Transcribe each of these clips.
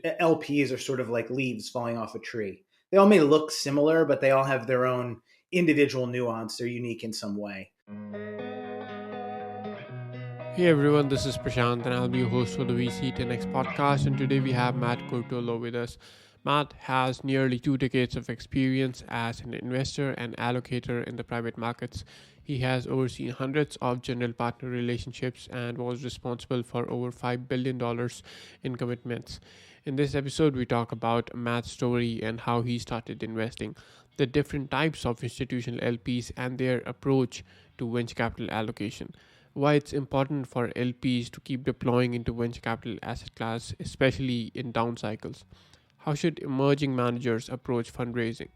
LPs are sort of like leaves falling off a tree. They all may look similar, but they all have their own individual nuance. They're unique in some way. Hey everyone, this is Prashant and I'll be your host for the VC 10X podcast. And today we have Matt Curtolo with us. Matt has nearly 2 decades of experience as an investor and allocator in the private markets. He has overseen hundreds of general partner relationships and was responsible for over $5 billion in commitments. In this episode, we talk about Matt's story and how he started investing, the different types of institutional LPs and their approach to venture capital allocation, why it's important for LPs to keep deploying into venture capital asset class, especially in down cycles. How should emerging managers approach fundraising?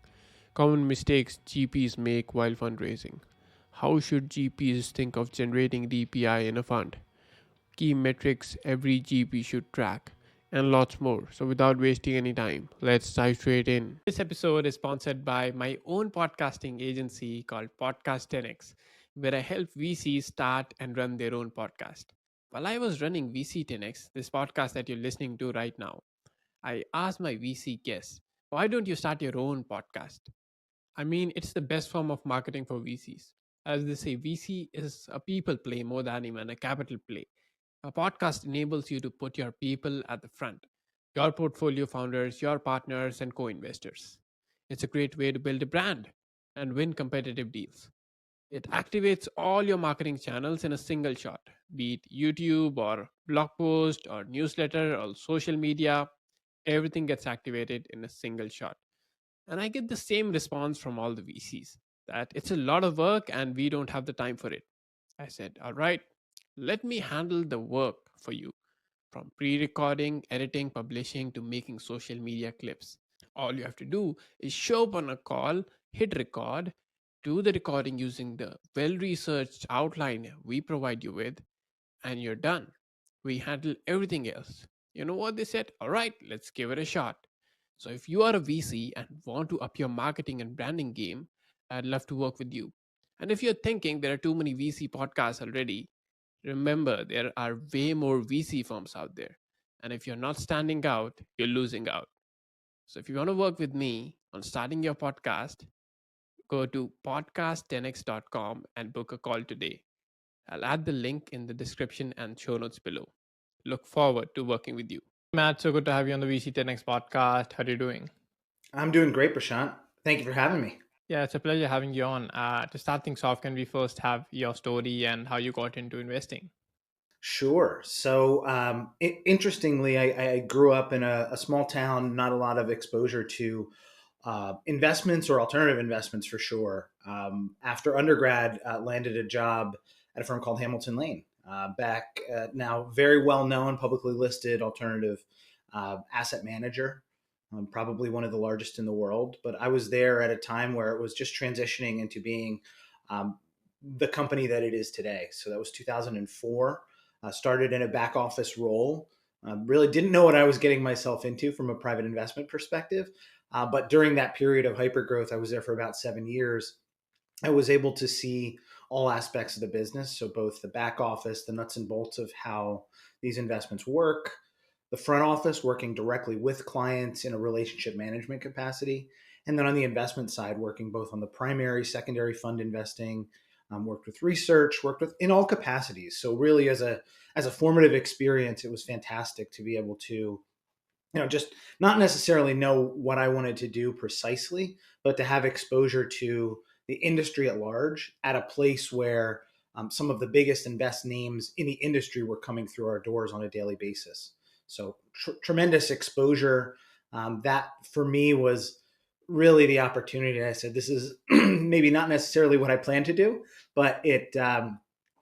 Common mistakes GPs make while fundraising. How should GPs think of generating DPI in a fund? Key metrics every GP should track, and lots more. So, without wasting any time, let's dive straight in. This episode is sponsored by my own podcasting agency called Podcast 10X, where I help VCs start and run their own podcast. While I was running VC 10X, this podcast that you're listening to right now, I asked my VC guests, why don't you start your own podcast? I mean, it's the best form of marketing for VCs. As they say, VC is a people play more than even a capital play. A podcast enables you to put your people at the front, your portfolio founders, your partners, and co investors. It's a great way to build a brand and win competitive deals. It activates all your marketing channels in a single shot, be it YouTube or blog post or newsletter or social media. Everything gets activated in a single shot. And I get the same response from all the VCs that it's a lot of work and we don't have the time for it. I said, all right, let me handle the work for you, from pre recording, editing, publishing to making social media clips. All you have to do is show up on a call, hit record, do the recording using the well researched outline we provide you with, and you're done. We handle everything else. You know what they said? All right, let's give it a shot. So, if you are a VC and want to up your marketing and branding game, I'd love to work with you. And if you're thinking there are too many VC podcasts already, remember there are way more VC firms out there. And if you're not standing out, you're losing out. So, if you want to work with me on starting your podcast, go to podcast10x.com and book a call today. I'll add the link in the description and show notes below. Look forward to working with you. Matt, so good to have you on the VC10X podcast. How are you doing? I'm doing great, Prashant. Thank you for having me. Yeah, it's a pleasure having you on. To start things off, can we first have your story and how you got into investing? Sure. So, interestingly, I grew up in a small town, not a lot of exposure to investments or alternative investments for sure. After undergrad, landed a job at a firm called Hamilton Lane, back now very well known, publicly listed alternative asset manager, probably one of the largest in the world. But I was there at a time where it was just transitioning into being um, the company that it is today. So that was 2004. Started in a back office role. Really didn't know what I was getting myself into from a private investment perspective. But during that period of hypergrowth, I was there for about 7 years. I was able to see all aspects of the business. So both the back office, the nuts and bolts of how these investments work, the front office working directly with clients in a relationship management capacity. And then on the investment side, working both on the primary, secondary fund investing, worked with research, worked with in all capacities. So really as a formative experience, it was fantastic to be able to just not necessarily know what I wanted to do precisely, but to have exposure to the industry at large at a place where some of the biggest and best names in the industry were coming through our doors on a daily basis. So tremendous exposure. That for me was really the opportunity. I said, this is maybe not necessarily what I planned to do, but it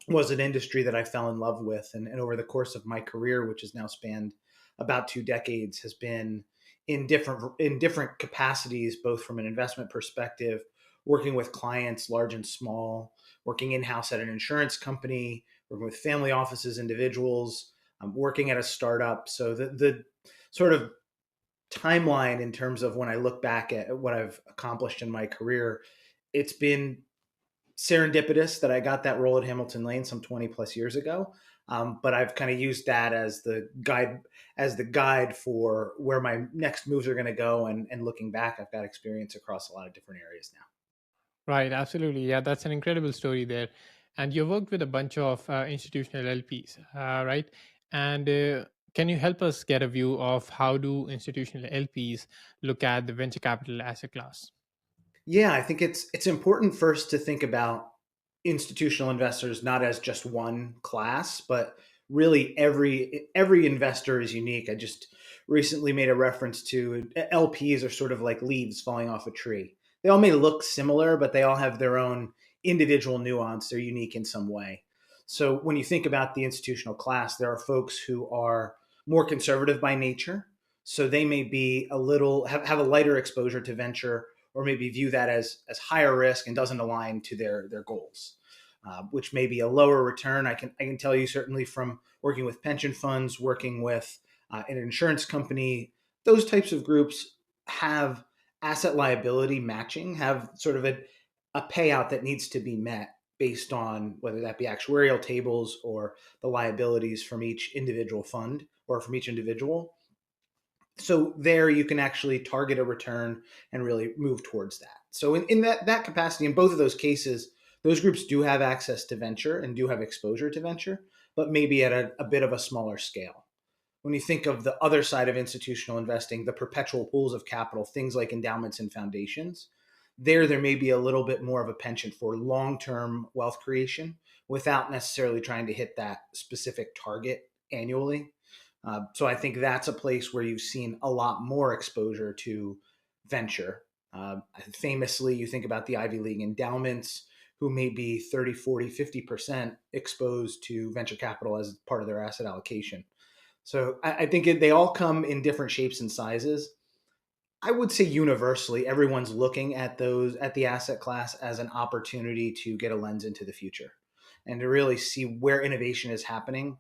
was an industry that I fell in love with. And over the course of my career, which has now spanned about 2 decades, has been in different capacities, both from an investment perspective, working with clients large and small, working in-house at an insurance company, working with family offices, individuals, working at a startup. So the sort of timeline in terms of when I look back at what I've accomplished in my career, it's been serendipitous that I got that role at Hamilton Lane some 20 plus years ago. But I've kind of used that as the guide for where my next moves are going to go. And looking back, I've got experience across a lot of different areas now. Right, absolutely. Yeah, that's an incredible story there. And you worked with a bunch of institutional LPs, right? And can you help us get a view of how do institutional LPs look at the venture capital asset class? Yeah, I think it's important first to think about institutional investors not as just one class, but really every investor is unique. I just recently made a reference to LPs are sort of like leaves falling off a tree. They all may look similar, but they all have their own individual nuance. They're unique in some way. So when you think about the institutional class, there are folks who are more conservative by nature. So they may be a little have a lighter exposure to venture or maybe view that as higher risk and doesn't align to their goals, which may be a lower return. I can tell you certainly from working with pension funds, working with an insurance company, those types of groups have asset liability matching, have sort of a payout that needs to be met based on whether that be actuarial tables or the liabilities from each individual fund or from each individual. So there you can actually target a return and really move towards that. So in that capacity, in both of those cases, those groups do have access to venture and do have exposure to venture, but maybe at a bit of a smaller scale. When you think of the other side of institutional investing, the perpetual pools of capital, things like endowments and foundations, there may be a little bit more of a penchant for long-term wealth creation without necessarily trying to hit that specific target annually. So I think that's a place where you've seen a lot more exposure to venture. Famously, you think about the Ivy League endowments who may be 30, 40, 50% exposed to venture capital as part of their asset allocation. So I think they all come in different shapes and sizes. I would say universally, everyone's looking at the asset class as an opportunity to get a lens into the future and to really see where innovation is happening.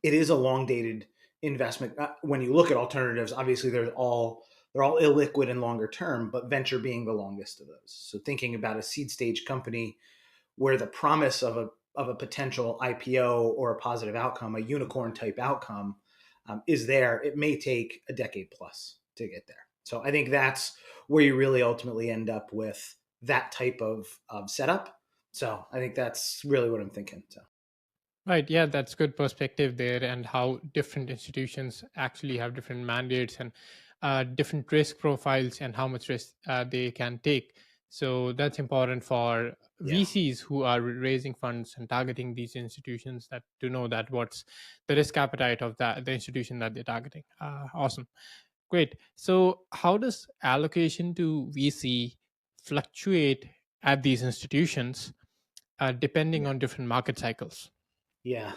It is a long dated investment. When you look at alternatives, obviously they're all illiquid and longer term, but venture being the longest of those. So thinking about a seed stage company where the promise of a potential IPO or a positive outcome, a unicorn type outcome, is there. It may take a decade plus to get there. So I think that's where you really ultimately end up with that type of setup. So I think that's really what I'm thinking. So Right. Yeah, that's good perspective there, and how different institutions actually have different mandates and different risk profiles, and how much risk they can take. So that's important for yeah. VCs who are raising funds and targeting these institutions, that to know that what's the risk appetite of the institution that they're targeting. Awesome, great. So how does allocation to VC fluctuate at these institutions depending on different market cycles? Yeah.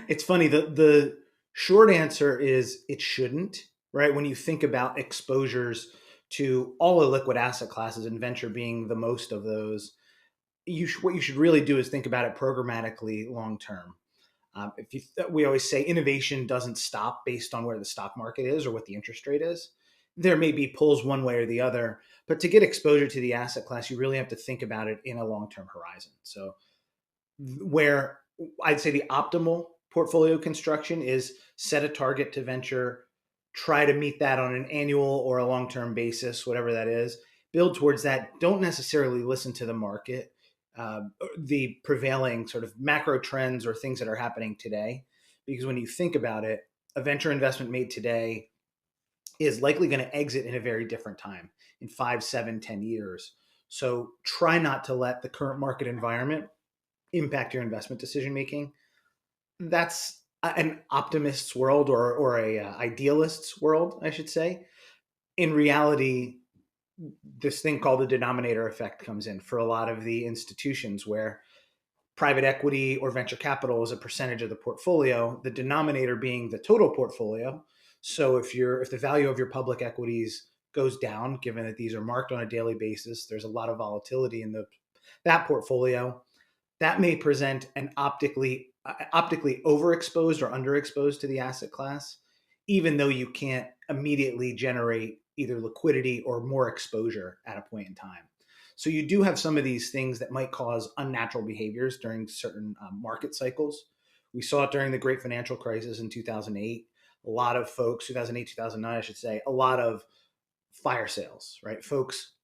It's funny. The short answer is it shouldn't, right? When you think about exposures to all the liquid asset classes and venture being the most of those, what you should really do is think about it programmatically long term. We always say innovation doesn't stop based on where the stock market is or what the interest rate is. There may be pulls one way or the other, but to get exposure to the asset class, you really have to think about it in a long term horizon. So where I'd say the optimal portfolio construction is set a target to venture, try to meet that on an annual or a long term basis, whatever that is, build towards that. Don't necessarily listen to the market, the prevailing sort of macro trends or things that are happening today. Because when you think about it, a venture investment made today is likely going to exit in a very different time in 5, 7, 10 years. So try not to let the current market environment impact your investment decision making. That's an optimist's world or a idealist's world, I should say. In reality, this thing called the denominator effect comes in for a lot of the institutions where private equity or venture capital is a percentage of the portfolio, the denominator being the total portfolio. So if the value of your public equities goes down, given that these are marked on a daily basis, there's a lot of volatility in that portfolio. That may present an optically overexposed or underexposed to the asset class, even though you can't immediately generate either liquidity or more exposure at a point in time. So you do have some of these things that might cause unnatural behaviors during certain market cycles, We saw it during the great financial crisis in 2008. A lot of folks, 2008, 2009, I should say, a lot of fire sales, right? Folks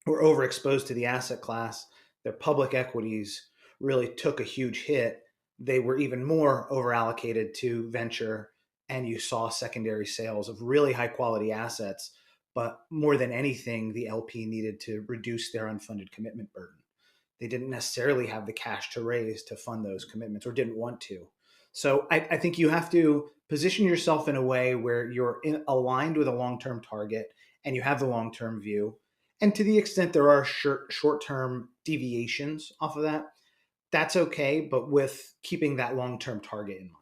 were overexposed to the asset class. Their public equities really took a huge hit. They were even more overallocated to venture, and you saw secondary sales of really high quality assets. But more than anything, the LP needed to reduce their unfunded commitment burden. They didn't necessarily have the cash to raise to fund those commitments or didn't want to. So I think you have to position yourself in a way where you're aligned with a long term target and you have the long term view. And to the extent there are short term deviations off of that, that's okay, but with keeping that long term target in mind.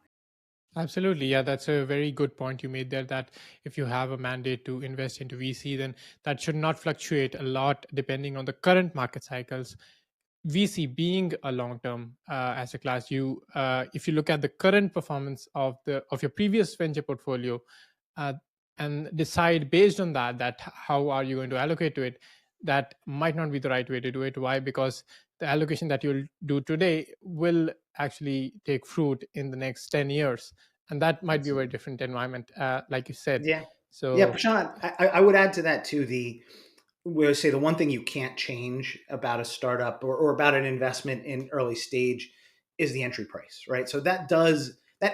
Absolutely. Yeah, that's a very good point you made there, that if you have a mandate to invest into VC, then that should not fluctuate a lot depending on the current market cycles. VC being a long-term asset class, you if you look at the current performance of your previous venture portfolio, uh, and decide based on that how are you going to allocate to it, that might not be the right way to do it. Why? Because the allocation that you'll do today will actually take fruit in the next 10 years, and that might be a very Absolutely. different environment, like you said. Yeah. Yeah, So Prashant, I would add to that too. We always say the one thing you can't change about a startup or about an investment in early stage is the entry price, right? So that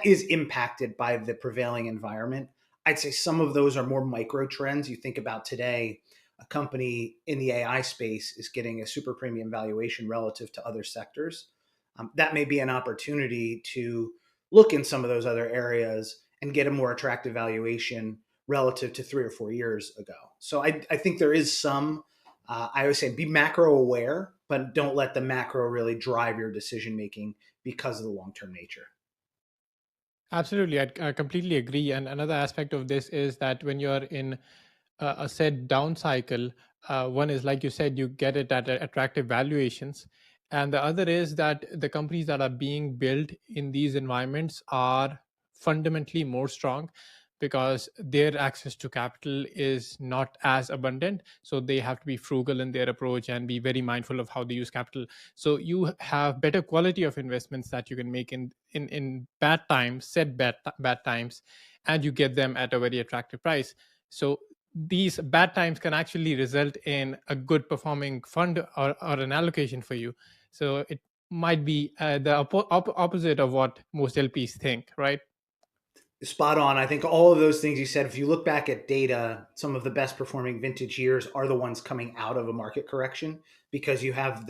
is impacted by the prevailing environment. I'd say some of those are more micro trends. You think about today, a company in the AI space is getting a super premium valuation relative to other sectors. That may be an opportunity to look in some of those other areas and get a more attractive valuation relative to 3 or 4 years ago. So I think there is some, I always say be macro aware, but don't let the macro really drive your decision making because of the long term nature. absolutely, I completely agree. And another aspect of this is that when you're in a said down cycle, one is, like you said, you get it at attractive valuations, and the other is that the companies that are being built in these environments are fundamentally more strong, because their access to capital is not as abundant, so they have to be frugal in their approach and be very mindful of how they use capital. So you have better quality of investments that you can make in bad times, said bad times, and you get them at a very attractive price. So these bad times can actually result in a good performing fund, or an allocation for you. So it might be the opposite of what most LPs think, right? Spot on. I think all of those things you said, if you look back at data, some of the best performing vintage years are the ones coming out of a market correction because you have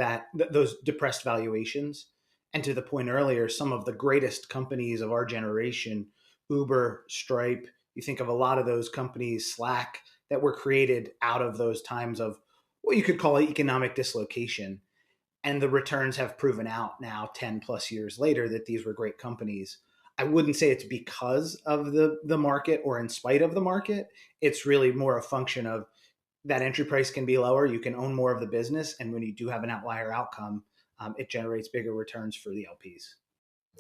those depressed valuations. And to the point earlier, some of the greatest companies of our generation, Uber, Stripe, you think of a lot of those companies, Slack, that were created out of those times of what you could call economic dislocation. And the returns have proven out now 10 plus years later that these were great companies. I wouldn't say it's because of the market or in spite of the market. It's really more a function of that entry price can be lower. You can own more of the business. And when you do have an outlier outcome, it generates bigger returns for the LPs.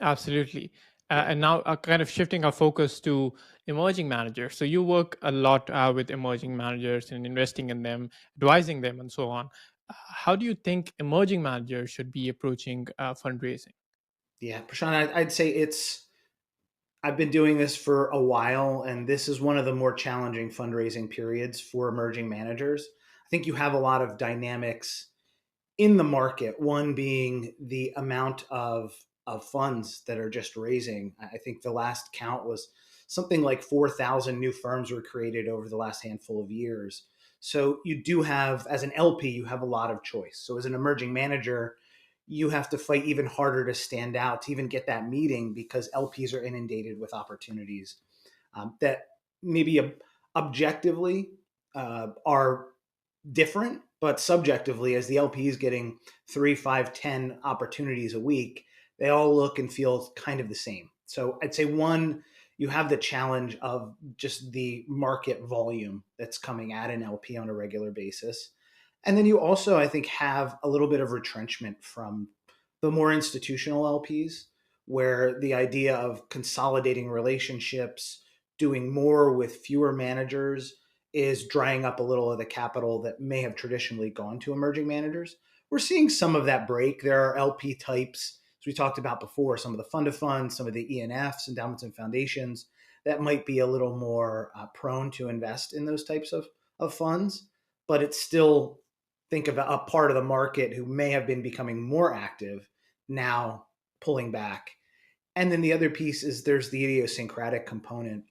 Absolutely. And now, kind of shifting our focus to emerging managers. So you work a lot with emerging managers and investing in them, advising them, and so on. How do you think emerging managers should be approaching fundraising? Yeah, Prashant, I'd say I've been doing this for a while, and this is one of the more challenging fundraising periods for emerging managers. I think you have a lot of dynamics in the market, one being the amount of funds that are just raising. I think the last count was something like 4,000 new firms were created over the last handful of years. So you do have, as an LP, you have a lot of choice. So as an emerging manager, you have to fight even harder to stand out, to even get that meeting because LPs are inundated with opportunities that maybe objectively are different, but subjectively, as the LP is getting 3, 5, 10 opportunities a week, they all look and feel kind of the same. So I'd say one, you have the challenge of just the market volume that's coming at an LP on a regular basis. And then you also, I think, have a little bit of retrenchment from the more institutional LPs, where the idea of consolidating relationships, doing more with fewer managers, is drying up a little of the capital that may have traditionally gone to emerging managers. We're seeing some of that break. There are LP types as we talked about before, some of the fund of funds, some of the ENFs, endowments and foundations, that might be a little more prone to invest in those types of funds, but it's still, think of a part of the market who may have been becoming more active now pulling back. And then the other piece is there's the idiosyncratic component.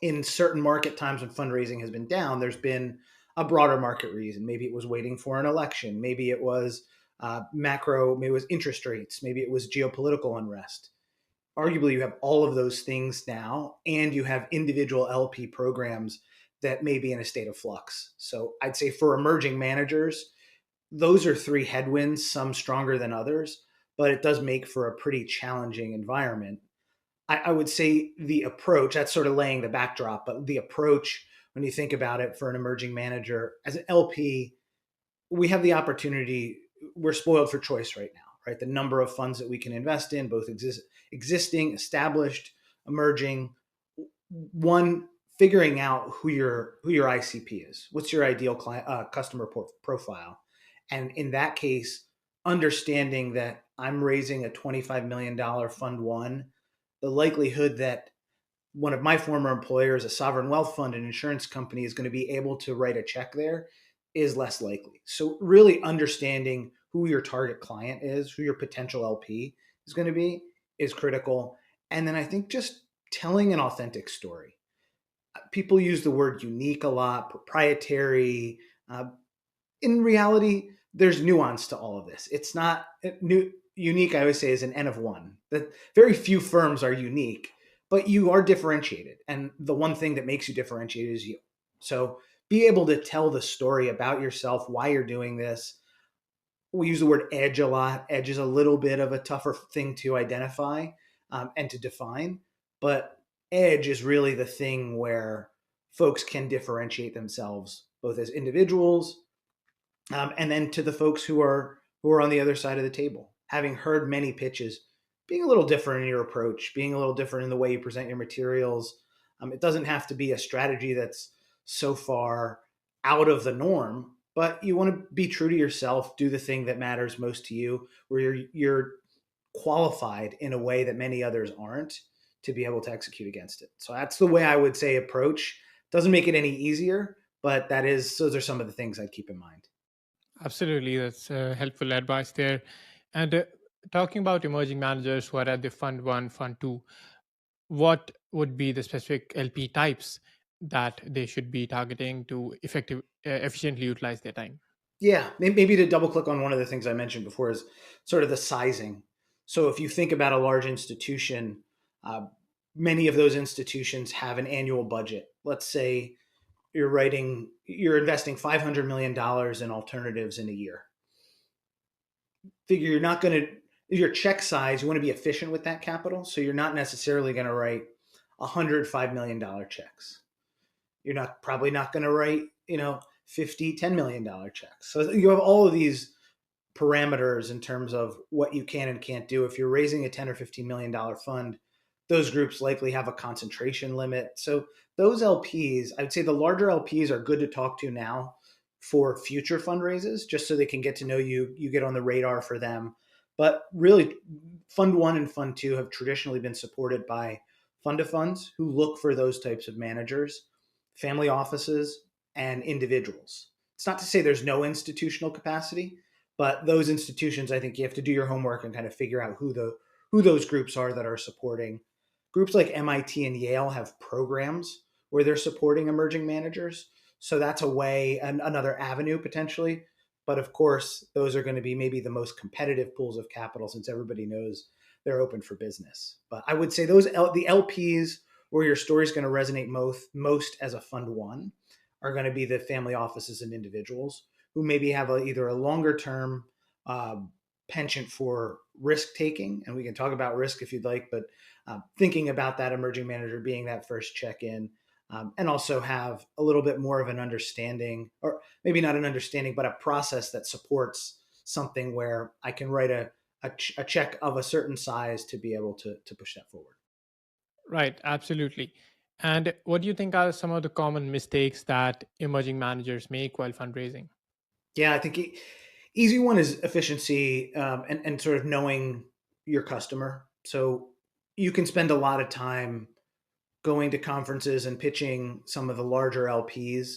In certain market times when fundraising has been down, there's been a broader market reason. Maybe it was waiting for an election. Maybe it was macro, maybe it was interest rates. Maybe it was geopolitical unrest. Arguably, you have all of those things now, and you have individual LP programs that may be in a state of flux. So I'd say for emerging managers, those are three headwinds, some stronger than others, but it does make for a pretty challenging environment. I would say the approach, that's sort of laying the backdrop, but the approach, when you think about it for an emerging manager, as an LP, we have the opportunity, we're spoiled for choice right now, right? The number of funds that we can invest in, both existing, established, emerging. One, figuring out who your ICP is. What's your ideal client customer profile? And in that case, understanding that I'm raising a $25 million fund one, the likelihood that one of my former employers, a sovereign wealth fund, an insurance company, is going to be able to write a check there is less likely. So really understanding who your target client is, who your potential LP is going to be, is critical. And then I think just telling an authentic story. People use the word unique a lot, proprietary. In reality, there's nuance to all of this. It's not unique. I always say is an N of one. That very few firms are unique, but you are differentiated, and the one thing that makes you differentiated is you. So be able to tell the story about yourself, why you're doing this. We use the word edge a lot. Edge is a little bit of a tougher thing to identify and to define, but edge is really the thing where folks can differentiate themselves both as individuals, and then to the folks who are on the other side of the table, having heard many pitches, being a little different in your approach, being a little different in the way you present your materials. It doesn't have to be a strategy that's so far out of the norm, but you want to be true to yourself, do the thing that matters most to you, where you're qualified in a way that many others aren't to be able to execute against it. So that's the way I would say approach. Doesn't make it any easier, but those are some of the things I'd keep in mind. Absolutely, that's helpful advice there. And talking about emerging managers who are at the fund one, fund two, what would be the specific LP types that they should be targeting to efficiently utilize their time? Yeah, maybe to double click on one of the things I mentioned before is sort of the sizing. So if you think about a large institution, uh, many of those institutions have an annual budget. Let's say you're investing $500 million in alternatives in a year. Figure you're not going to your check size. You want to be efficient with that capital, so you're not necessarily going to write $105 million checks. You're not probably not going to write 50 $10 million checks. So you have all of these parameters in terms of what you can and can't do. If you're raising a 10 or $15 million fund, those groups likely have a concentration limit. So those LPs, I would say the larger LPs are good to talk to now for future fundraisers, just so they can get to know you. You get on the radar for them. But really, Fund One and Fund Two have traditionally been supported by fund of funds who look for those types of managers, family offices, and individuals. It's not to say there's no institutional capacity, but those institutions, I think you have to do your homework and kind of figure out who those groups are that are supporting. Groups like MIT and Yale have programs where they're supporting emerging managers. So that's a way, another avenue potentially. But of course, those are going to be maybe the most competitive pools of capital since everybody knows they're open for business. But I would say the LPs where your story is going to resonate most as a fund one are going to be the family offices and individuals who maybe have either a longer term uh, penchant for risk taking, and we can talk about risk if you'd like, but thinking about that emerging manager being that first check in, and also have a little bit more of an understanding, or maybe not an understanding, but a process that supports something where I can write a check of a certain size to be able to push that forward. Right, absolutely. And what do you think are some of the common mistakes that emerging managers make while fundraising? Yeah, I think easy one is efficiency, and sort of knowing. your customer. So you can spend a lot of time going to conferences and pitching some of the larger LPs.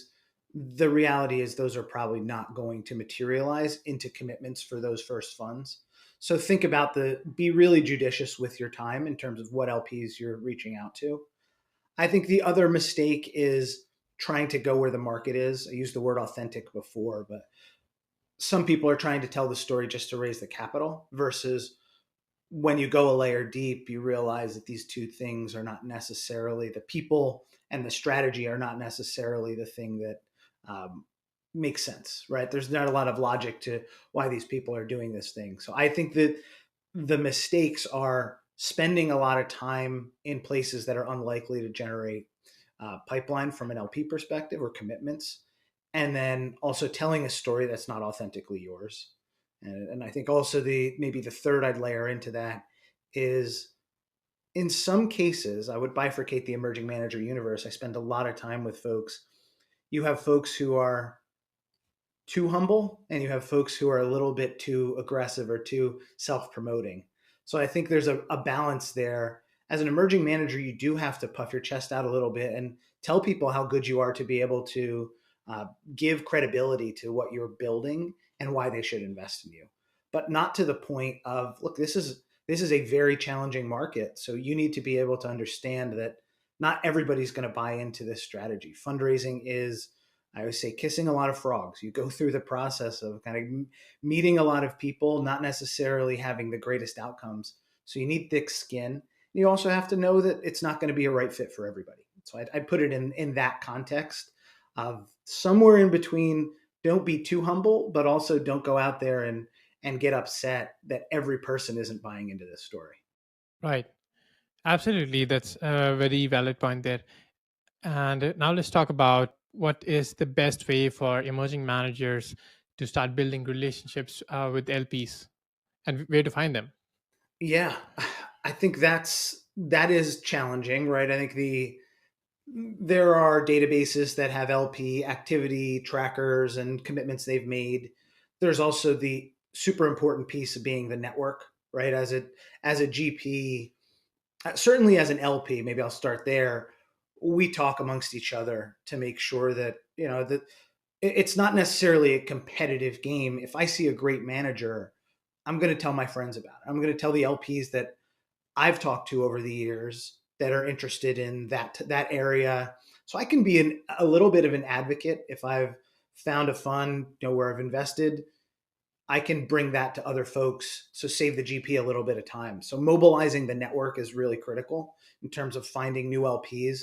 The reality is those are probably not going to materialize into commitments for those first funds. So think about be really judicious with your time in terms of what LPs you're reaching out to. I think the other mistake is trying to go where the market is. I used the word authentic before, but some people are trying to tell the story just to raise the capital versus when you go a layer deep, you realize that these two things are not necessarily the people and the strategy are not necessarily the thing that makes sense, right? There's not a lot of logic to why these people are doing this thing. So I think that the mistakes are spending a lot of time in places that are unlikely to generate pipeline from an LP perspective or commitments, and then also telling a story that's not authentically yours. And I think also maybe the third I'd layer into that is in some cases, I would bifurcate the emerging manager universe. I spend a lot of time with folks. You have folks who are too humble, and you have folks who are a little bit too aggressive or too self promoting. So I think there's a balance there. As an emerging manager, you do have to puff your chest out a little bit and tell people how good you are to be able to uh, give credibility to what you're building and why they should invest in you, but not to the point of, look, this is a very challenging market, so you need to be able to understand that not everybody's going to buy into this strategy. Fundraising is, I always say, kissing a lot of frogs. You go through the process of kind of meeting a lot of people, not necessarily having the greatest outcomes. So you need thick skin. You also have to know that it's not going to be a right fit for everybody. So I'd put it in that context of somewhere in between. Don't be too humble, but also don't go out there and get upset that every person isn't buying into this story. Right. Absolutely. That's a very valid point there. And now let's talk about what is the best way for emerging managers to start building relationships with LPs and where to find them. Yeah, I think that is challenging, right? I think there are databases that have LP activity trackers and commitments they've made. There's also the super important piece of being the network, right? As a GP, certainly as an LP, maybe I'll start there. We talk amongst each other to make sure that that it's not necessarily a competitive game. If I see a great manager, I'm going to tell my friends about it. I'm going to tell the LPs that I've talked to over the years that are interested in that area. So I can be a little bit of an advocate if I've found a fund, where I've invested. I can bring that to other folks. So save the GP a little bit of time. So mobilizing the network is really critical in terms of finding new LPs.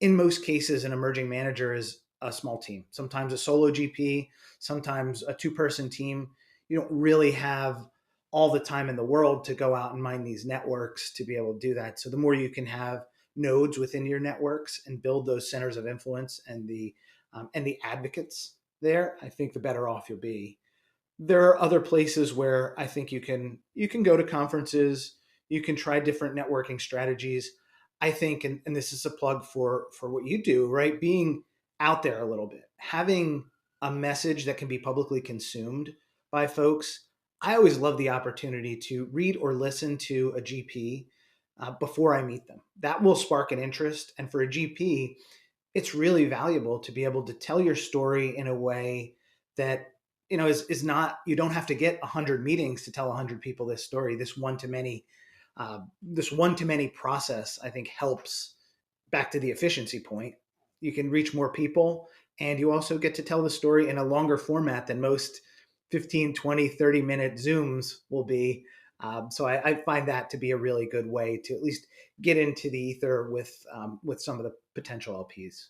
In most cases, an emerging manager is a small team, sometimes a solo GP, sometimes a two-person team. You don't really have all the time in the world to go out and mine these networks to be able to do that. So the more you can have nodes within your networks and build those centers of influence and the advocates there, I think the better off you'll be. There are other places where I think you can go to conferences, you can try different networking strategies. I think, and this is a plug for what you do, right? Being out there a little bit, having a message that can be publicly consumed by folks. I always love the opportunity to read or listen to a GP before I meet them. That will spark an interest, and for a GP, it's really valuable to be able to tell your story in a way that is not, you don't have to get 100 meetings to tell 100 people this story. This one to many process, I think, helps. Back to the efficiency point, you can reach more people, and you also get to tell the story in a longer format than most 15, 20, 30-minute Zooms will be. So I find that to be a really good way to at least get into the ether with some of the potential LPs.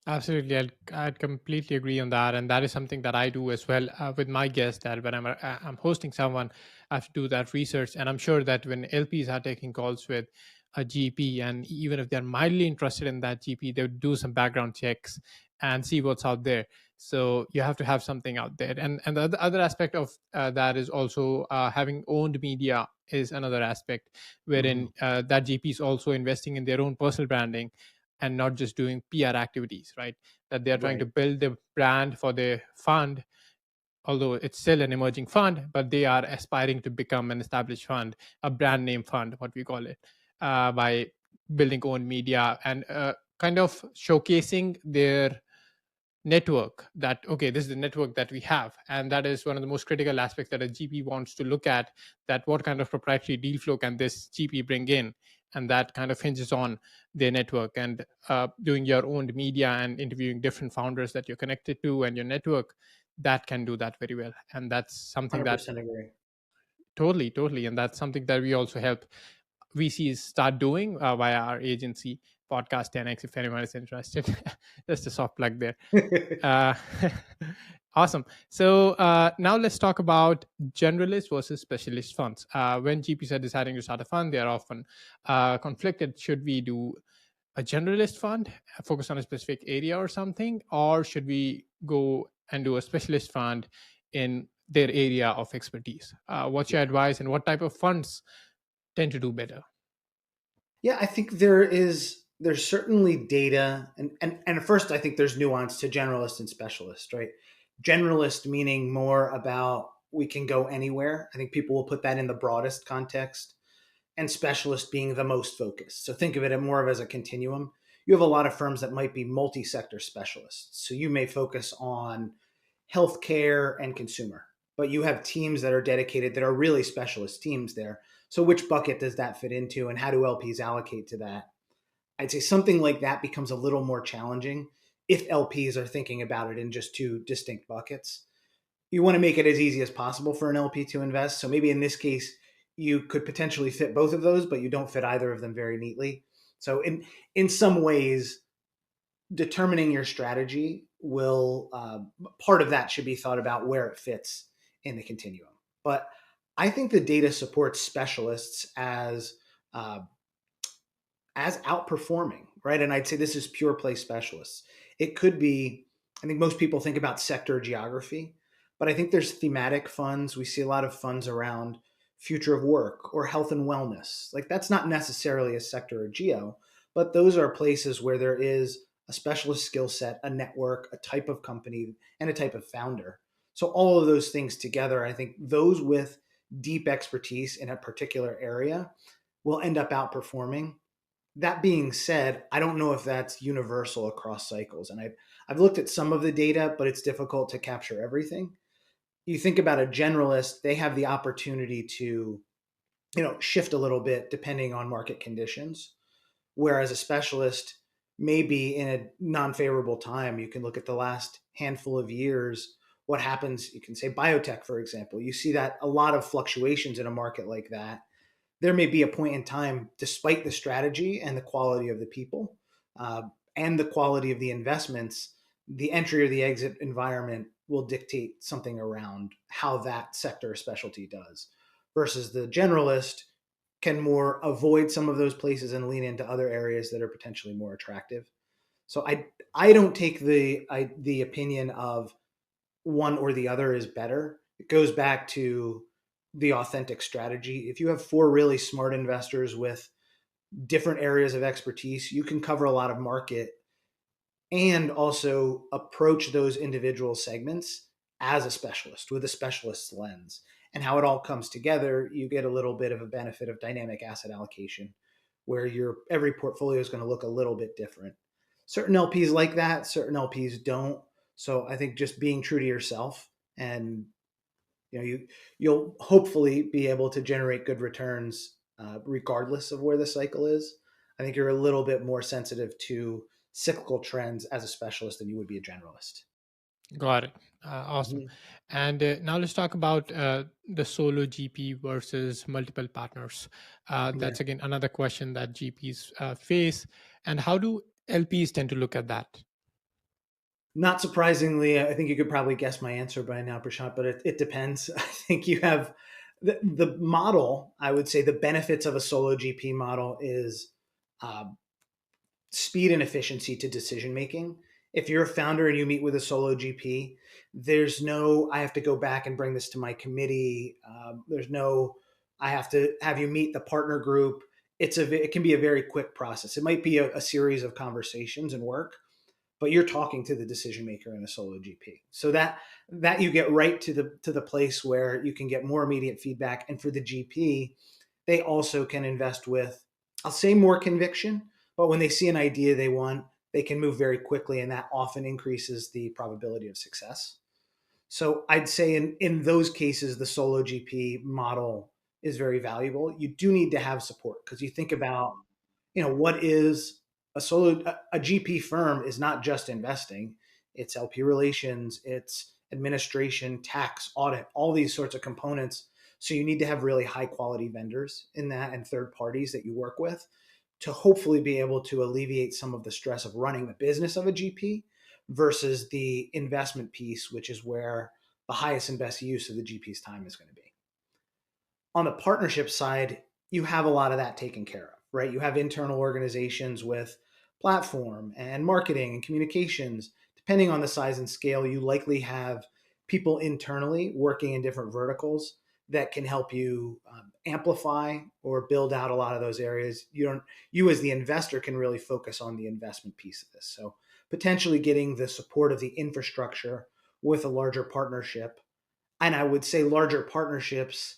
Absolutely, I'd completely agree on that, and that is something that I do as well with my guests. That when I'm hosting someone, I have to do that research, and I'm sure that when LPs are taking calls with a GP, and even if they're mildly interested in that GP, they would do some background checks and see what's out there. So you have to have something out there, and the other aspect of that is also having owned media is another aspect wherein Mm-hmm. that GP is also investing in their own personal branding and not just doing PR activities, right? That they're trying to Right. build the brand for the fund although it's still an emerging fund, but they are aspiring to become an established fund, a brand name fund, what we call it, by building own media and kind of showcasing their network, that okay, this is the network that we have. And that is one of the most critical aspects that a GP wants to look at, that what kind of proprietary deal flow can this GP bring in. And that kind of hinges on their network, and doing your own media and interviewing different founders that you're connected to and your network, that can do that very well. And that's something that 100% agree. totally, and that's something that we also help VCs start doing via our agency, Podcast 10x, if anyone is interested. Just a soft plug there. uh, awesome. So now let's talk about generalist versus specialist funds. When GPs are deciding to start a fund, they are often conflicted. Should we do a generalist fund, focus on a specific area or something, or should we go and do a specialist fund in their area of expertise? What's your Yeah. advice, and what type of funds tend to do better? Yeah, I think there's certainly data, and first I think there's nuance to generalist and specialist, right? Generalist meaning more about we can go anywhere. I think people will put that in the broadest context, and specialist being the most focused. So think of it more of as a continuum. You have a lot of firms that might be multi-sector specialists. So you may focus on healthcare and consumer, but you have teams that are dedicated that are really specialist teams there. So which bucket does that fit into, and how do LPs allocate to that? I'd say something like that becomes a little more challenging if LPs are thinking about it in just two distinct buckets. You want to make it as easy as possible for an LP to invest. So maybe in this case, you could potentially fit both of those, but you don't fit either of them very neatly. So in some ways, determining your strategy will part of that should be thought about where it fits in the continuum. But I think the data supports specialists uh, as outperforming, right? And I'd say this is pure play specialists. It could be, I think most people think about sector geography, but I think there's thematic funds. We see a lot of funds around future of work or health and wellness. Like that's not necessarily a sector or geo, but those are places where there is a specialist skill set, a network, a type of company, and a type of founder. So all of those things together, I think those with deep expertise in a particular area will end up outperforming. That being said, I don't know if that's universal across cycles. And I've looked at some of the data, but it's difficult to capture everything. You think about a generalist, they have the opportunity to, shift a little bit depending on market conditions. Whereas a specialist may be in a non-favorable time. You can look at the last handful of years, what happens. You can say biotech, for example. You see that a lot of fluctuations in a market like that. There may be a point in time, despite the strategy and the quality of the people uh, and the quality of the investments, the entry or the exit environment will dictate something around how that sector or specialty does. Versus the generalist can more avoid some of those places and lean into other areas that are potentially more attractive. So I don't take the opinion of one or the other is better. It goes back to the authentic strategy. If you have four really smart investors with different areas of expertise, you can cover a lot of market and also approach those individual segments as a specialist with a specialist's lens. And how it all comes together, you get a little bit of a benefit of dynamic asset allocation, where your every portfolio is going to look a little bit different. Certain LPs like that, certain LPs don't. So I think just being true to yourself, and you'll hopefully be able to generate good returns regardless of where the cycle is. I think you're a little bit more sensitive to cyclical trends as a specialist than you would be a generalist. Got it. Awesome. Mhm. And now let's talk about the solo GP versus multiple partners. Yeah. That's again another question that GPs face. And how do LPs tend to look at that? Not surprisingly, I think you could probably guess my answer by now, Prashant, but it depends. I think you have the model, I would say the benefits of a solo GP model is uh, speed and efficiency to decision making. If you're a founder and you meet with a solo GP, there's no, I have to go back and bring this to my committee. There's no, I have to have you meet the partner group. It can be a very quick process. It might be a series of conversations and work, but you're talking to the decision maker in a solo GP. So that you get right to the place where you can get more immediate feedback. And for the GP, they also can invest with, I'll say, more conviction, but when they see an idea they want, they can move very quickly, and that often increases the probability of success. So I'd say in those cases, the solo GP model is very valuable. You do need to have support, because you think about, what is a GP firm is not just investing, it's LP relations, it's administration, tax, audit, all these sorts of components. So you need to have really high quality vendors in that, and third parties that you work with, to hopefully be able to alleviate some of the stress of running the business of a GP versus the investment piece, which is where the highest and best use of the GP's time is going to be. On the partnership side, you have a lot of that taken care of, right? You have internal organizations with platform and marketing and communications. Depending on the size and scale, you likely have people internally working in different verticals that can help you amplify or build out a lot of those areas. You as the investor can really focus on the investment piece of this. So potentially getting the support of the infrastructure with a larger partnership. And I would say larger partnerships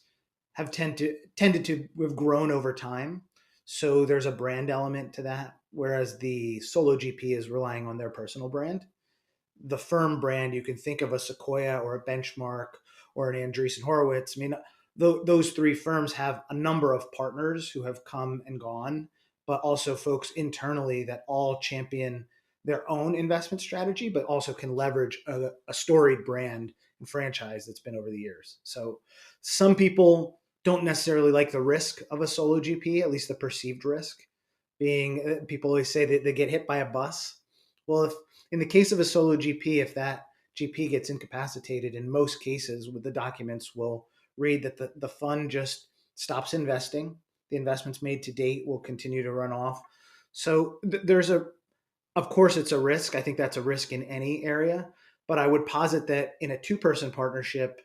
have tended to have grown over time. So there's a brand element to that, whereas the solo GP is relying on their personal brand. The firm brand, you can think of a Sequoia or a Benchmark or an Andreessen Horowitz. I mean, those three firms have a number of partners who have come and gone, but also folks internally that all champion their own investment strategy, but also can leverage a storied brand and franchise that's been over the years. So some people don't necessarily like the risk of a solo GP, at least the perceived risk being, people always say that they get hit by a bus. Well, if in the case of a solo GP, if that GP gets incapacitated, in most cases, with the documents will read that the fund just stops investing. The investments made to date will continue to run off. So of course, it's a risk. I think that's a risk in any area. But I would posit that in a two-person partnership,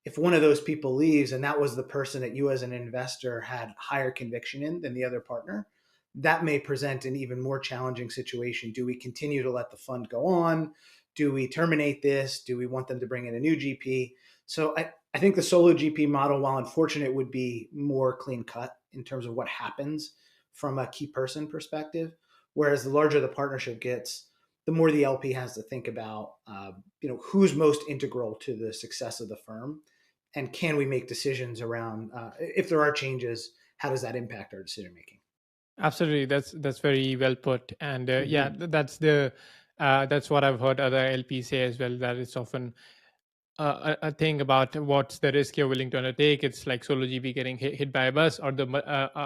if one of those people leaves and that was the person that you as an investor had higher conviction in than the other partner, that may present an even more challenging situation. Do we continue to let the fund go on? Do we terminate this? Do we want them to bring in a new GP? So I think the solo GP model, while unfortunate, would be more clean cut in terms of what happens from a key person perspective. Whereas the larger the partnership gets, the more the LP has to think about, who's most integral to the success of the firm, and can we make decisions around, if there are changes, how does that impact our decision making? Absolutely, that's very well put, and yeah, Mm-hmm. that's what I've heard other LPs say as well. That it's often a thing about what's the risk you're willing to undertake. It's like solo GP getting hit by a bus, or the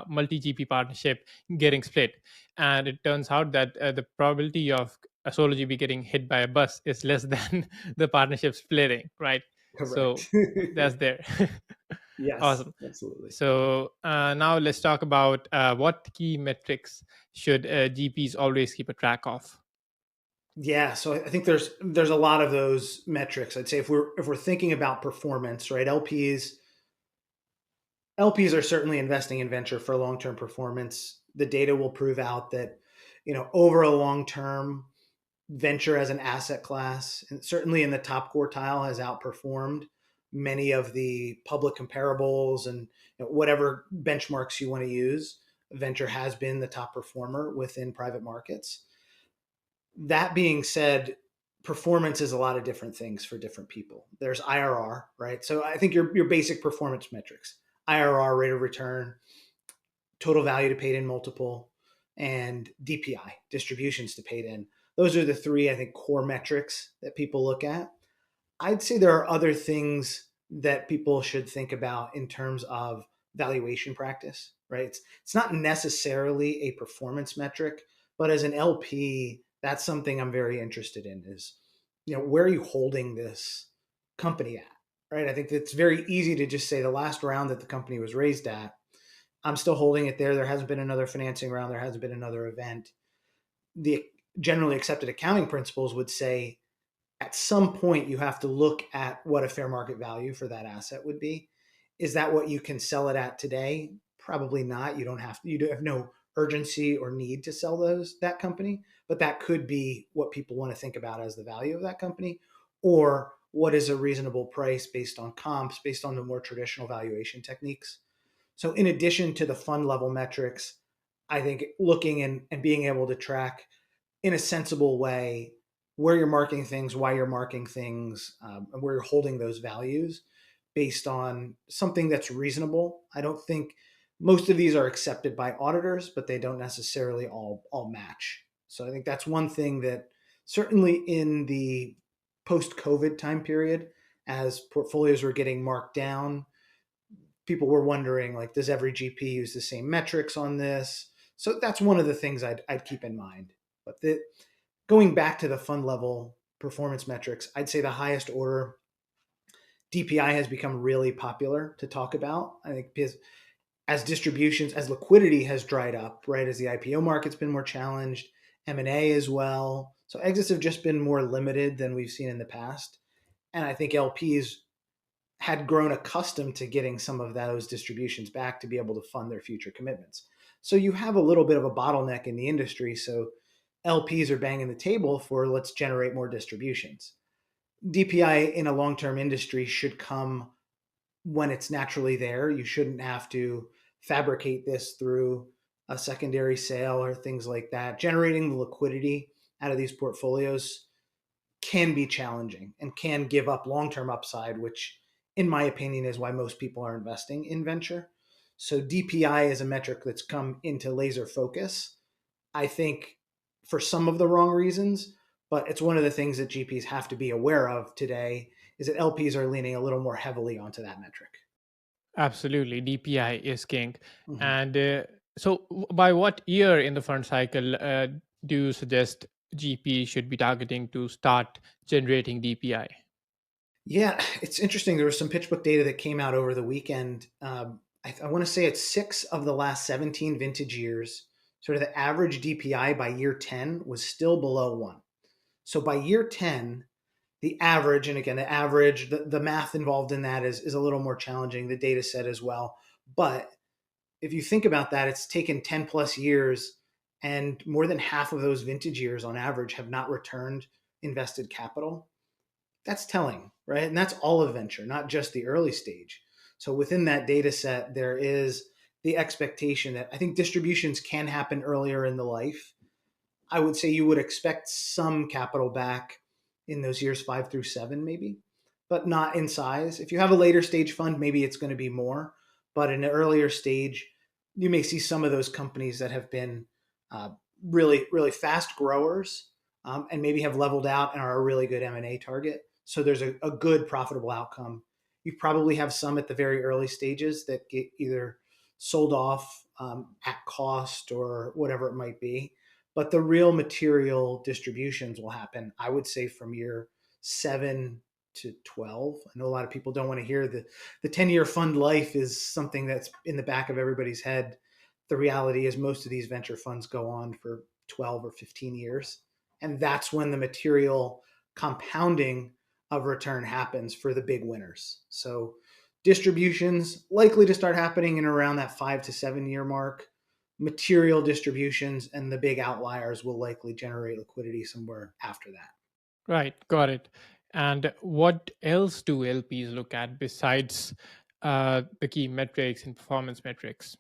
multi GP partnership getting split. And it turns out that the probability of a solo GP getting hit by a bus is less than the partnership splitting, right? So Correct. that's there. Yes, Awesome. absolutely. So now let's talk about what key metrics should GPs always keep a track of. Yeah, so I think there's a lot of those metrics. I'd say if we're thinking about performance, right? LPs are certainly investing in venture for long-term performance. The data will prove out that, over a long term, venture as an asset class, and certainly in the top quartile, has outperformed many of the public comparables, and whatever benchmarks you want to use. Venture has been the top performer within private markets. That being said, performance is a lot of different things for different people. There's IRR, right? So I think your basic performance metrics: IRR, rate of return, total value to paid in multiple, and DPI, distributions to paid in. Those are the three, I think, core metrics that people look at. I'd say there are other things that people should think about in terms of valuation practice, right? It's not necessarily a performance metric, but as an LP, that's something I'm very interested in is, where are you holding this company at, right? I think it's very easy to just say the last round that the company was raised at, I'm still holding it there. There hasn't been another financing round. There hasn't been another event. The generally accepted accounting principles would say at some point you have to look at what a fair market value for that asset would be. Is that what you can sell it at today? Probably not. You have no urgency or need to sell that company, but that could be what people want to think about as the value of that company, or what is a reasonable price based on comps, based on the more traditional valuation techniques. So in addition to the fund level metrics, I think looking and being able to track in a sensible way where you're marking things, why you're marking things, and where you're holding those values based on something that's reasonable. I don't think most of these are accepted by auditors, but they don't necessarily all match. So I think that's one thing that certainly in the post-COVID time period, as portfolios were getting marked down, people were wondering, like, does every GP use the same metrics on this? So that's one of the things I'd keep in mind. But going back to the fund level performance metrics, I'd say the highest order DPI has become really popular to talk about. I think because as distributions, as liquidity has dried up, right, as the IPO market's been more challenged, M&A as well. So exits have just been more limited than we've seen in the past. And I think LPs had grown accustomed to getting some of those distributions back to be able to fund their future commitments. So you have a little bit of a bottleneck in the industry. So LPs are banging the table for, let's generate more distributions. DPI in a long-term industry should come when it's naturally there. You shouldn't have to fabricate this through a secondary sale or things like that. Generating the liquidity out of these portfolios can be challenging and can give up long-term upside, which in my opinion is why most people are investing in venture. So DPI is a metric that's come into laser focus, I think, for some of the wrong reasons, but it's one of the things that GPs have to be aware of today is that LPs are leaning a little more heavily onto that metric. Absolutely, DPI is king. Mm-hmm. And by what year in the fund cycle do you suggest GP should be targeting to start generating DPI? Yeah, it's interesting. There was some PitchBook data that came out over the weekend. I want to say it's 6 of the last 17 vintage years. Sort of the average DPI by year 10 was still below 1. So by year 10, the average, and again, the math involved in that is a little more challenging, the data set as well. But if you think about that, it's taken 10 plus years, and more than half of those vintage years on average have not returned invested capital. That's telling, right? And that's all of venture, not just the early stage. So within that data set, there is the expectation that I think distributions can happen earlier in the life. I would say you would expect some capital back in those years 5 through 7, maybe, but not in size. If you have a later stage fund, maybe it's going to be more. But in an earlier stage, you may see some of those companies that have been uh, really, really fast growers, and maybe have leveled out and are a really good M&A target. So there's a good profitable outcome. You probably have some at the very early stages that get either sold off at cost or whatever it might be. But the real material distributions will happen, I would say, from year 7 to 12. I know a lot of people don't want to hear the 10-year fund life is something that's in the back of everybody's head. The reality is most of these venture funds go on for 12 or 15 years. And that's when the material compounding of return happens for the big winners. So distributions likely to start happening in around that 5 to 7 year mark. Material distributions and the big outliers will likely generate liquidity somewhere after that. Right, got it. And what else do LPs look at besides the key metrics and performance metrics?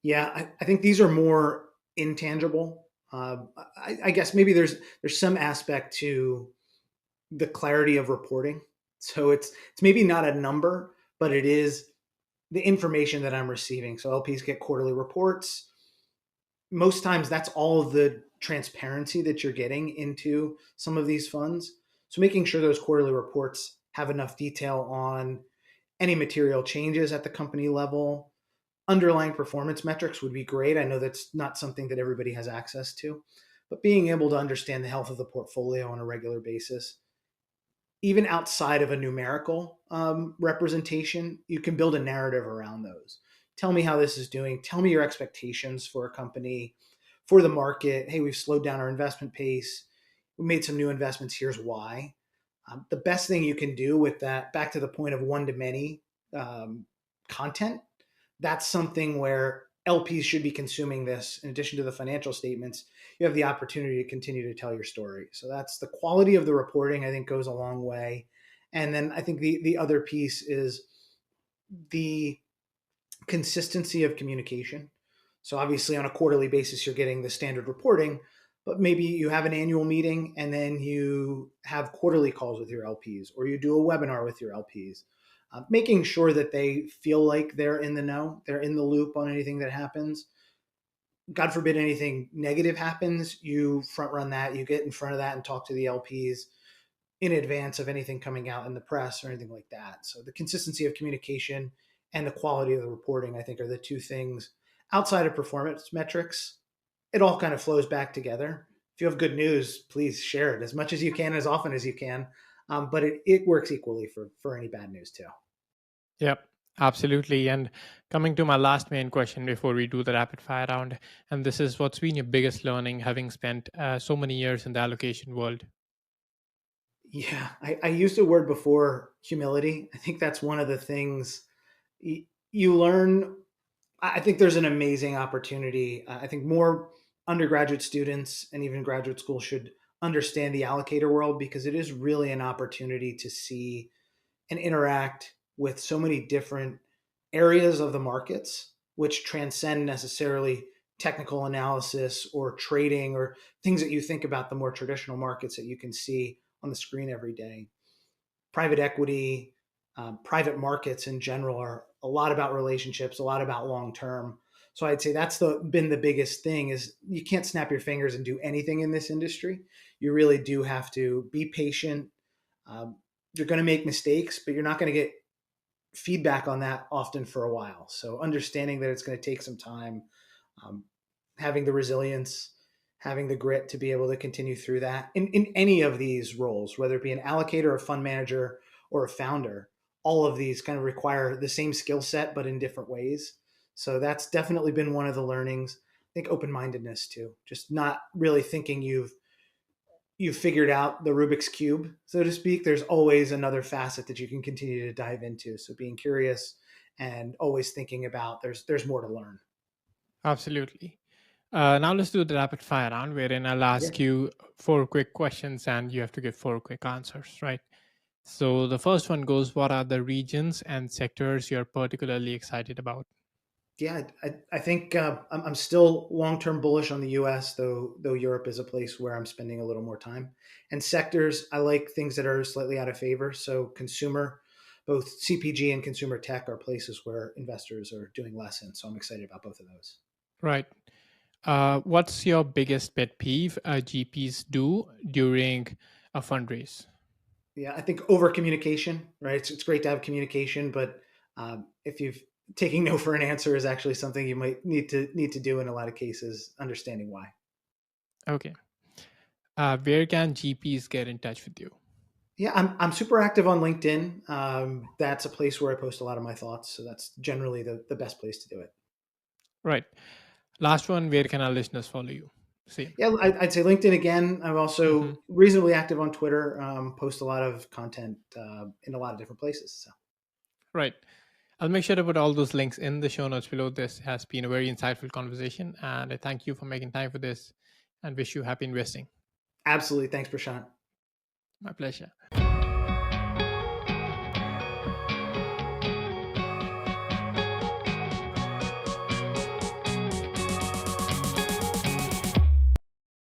Yeah, I think these are more intangible. I guess maybe there's some aspect to the clarity of reporting. So it's maybe not a number, but it is the information that I'm receiving. So LPs get quarterly reports. Most times that's all of the transparency that you're getting into some of these funds. So making sure those quarterly reports have enough detail on any material changes at the company level. Underlying performance metrics would be great. I know that's not something that everybody has access to, but being able to understand the health of the portfolio on a regular basis, even outside of a numerical representation, you can build a narrative around those. Tell me how this is doing. Tell me your expectations for a company, for the market. Hey, we've slowed down our investment pace. We made some new investments. Here's why. The best thing you can do with that, back to the point of one to many content, that's something where LPs should be consuming this. In addition to the financial statements, you have the opportunity to continue to tell your story. So that's the quality of the reporting, I think, goes a long way. And then I think the other piece is the consistency of communication. So obviously on a quarterly basis, you're getting the standard reporting, but maybe you have an annual meeting and then you have quarterly calls with your LPs, or you do a webinar with your LPs, making sure that they feel like they're in the know, they're in the loop on anything that happens. God forbid anything negative happens, you front run that, you get in front of that and talk to the LPs in advance of anything coming out in the press or anything like that. So the consistency of communication and the quality of the reporting, I think, are the two things outside of performance metrics. It all kind of flows back together. If you have good news, please share it as much as you can, as often as you can. But it works equally for any bad news too. Yep, absolutely. And coming to my last main question before we do the rapid fire round, and this is what's been your biggest learning having spent so many years in the allocation world? Yeah, I used a word before, humility. I think that's one of the things you learn. I think there's an amazing opportunity. I think more undergraduate students and even graduate school should understand the allocator world, because it is really an opportunity to see and interact with so many different areas of the markets, which transcend necessarily technical analysis or trading or things that you think about the more traditional markets that you can see on the screen every day. Private equity, private markets in general are a lot about relationships, a lot about long term. So I'd say that's been the biggest thing is you can't snap your fingers and do anything in this industry. You really do have to be patient. You're going to make mistakes, but you're not going to get feedback on that often for a while. So understanding that it's going to take some time, um, having the resilience, having the grit to be able to continue through that in any of these roles, whether it be an allocator, a fund manager, or a founder, all of these kind of require the same skill set, but in different ways. So that's definitely been one of the learnings. I think open-mindedness too, just not really thinking you've figured out the Rubik's cube, so to speak. There's always another facet that you can continue to dive into. So being curious and always thinking about there's more to learn. Absolutely. Now let's do the rapid fire round, wherein I'll Yeah. ask you four quick questions and you have to give four quick answers, right? So the first one goes, what are the regions and sectors you're particularly excited about? Yeah, I think I'm still long-term bullish on the U.S., though Europe is a place where I'm spending a little more time. And sectors, I like things that are slightly out of favor. So consumer, both CPG and consumer tech are places where investors are doing less in. So I'm excited about both of those. Right. What's your biggest pet peeve GPs do during a fundraise? Yeah, I think over communication, right? It's great to have communication, but if you've taking no for an answer is actually something you might need to do in a lot of cases, understanding why. Okay. Where can GPs get in touch with you? Yeah, I'm super active on LinkedIn. That's a place where I post a lot of my thoughts. So that's generally the best place to do it. Right. Last one, where can our listeners follow you? Same. Yeah, I'd say LinkedIn again. I'm Hmm. also reasonably active on Twitter. Post a lot of content in a lot of different places. So Right. I'll make sure to put all those links in the show notes below. This has been a very insightful conversation, and I thank you for making time for this and wish you happy investing. absolutely, thanks, Prashant. My pleasure.